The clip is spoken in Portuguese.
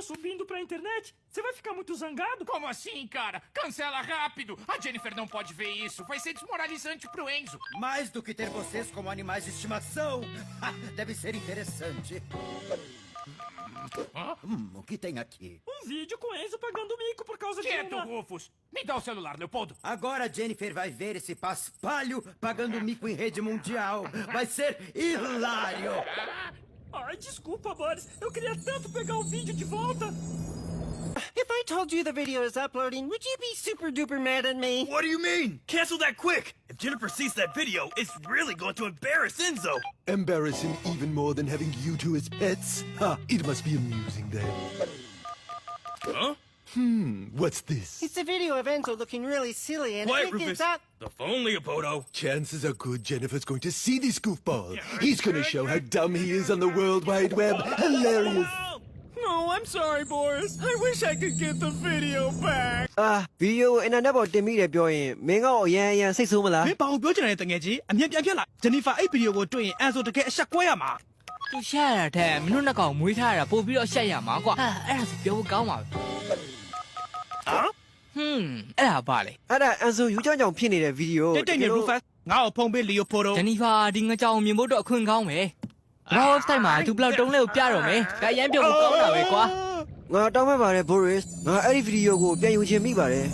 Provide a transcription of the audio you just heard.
tá subindo pra internet. Você vai ficar muito zangado? Como assim, cara? Cancela rápido. A Jennifer não pode ver isso. Vai ser desmoralizante pro Enzo. Mais do que ter vocês como animais de estimação. Deve ser interessante. O que tem aqui? Vídeo com Enzo pagando mico por causa de Quieto, uma... Rufus. Me dá o celular, Leopoldo. Agora a Jennifer vai ver esse paspalho pagando mico em rede mundial. Vai ser hilário. Ai, desculpa, Boris. Eu queria tanto pegar o vídeo de volta. If I told you the video is uploading, would you be super duper mad at me? What do you mean? Cancel that quick! If Jennifer sees that video, it's really going to embarrass Enzo! Embarrass him even more than having you two as pets? It must be amusing then. Huh? What's this? It's a video of Enzo looking really silly and I Quiet, think Rufus! it's up. The phone, Leopoldo! Chances are good Jennifer's going to see this goofball. He's going to show how dumb he is on the World Wide Web. Hilarious. No, I'm sorry, Boris. I wish I could get the video back. ဗီဒီယိုအင်တာနက်ပေါ်တင်မိတယ်ပြောရင်မင်းကအရန်စိတ်ဆိုးမလား မင်းဘာကိုပြောချင်တယ်တကယ်ကြီးအမြင်ပြန်လာဂျန်နီဖာအဲ့ဗီဒီယိုကိုတွေ့ရင်အန်ဆိုတကယ်အဆက်ကွဲရမှာ သူရှာရတဲ့မင်းတို့နှစ်ကောင်မွေးထားတာပို့ပြီးတော့ရှက်ရမှာကွာအဲ့ဒါဆိုပြောဖို့ကောင်းပါပဲအဲ့ဒါပါလေ အဲ့ဒါအန်ဆိုယူကြောင်ဖြစ်နေတဲ့ဗီဒီယို တိတ်နေရူဖတ်ငါ့ကိုဖုန်းပေးလီယိုပိုဒို ဂျန်နီဖာဒီငကြောင်မြင်ဖို့တော့အခွင့်ကောင်းပဲငါ website မှာသူဘလောက်တုံးလဲကိုပြတော့မယ်ဒါရမ်းပြောဖို့ကောင်းတာပဲကွာ ငါတောင်းပန်ပါတယ် Boris ငါအဲ့ဒီဗီဒီယိုကိုပြန်ယူချင်မိပါတယ်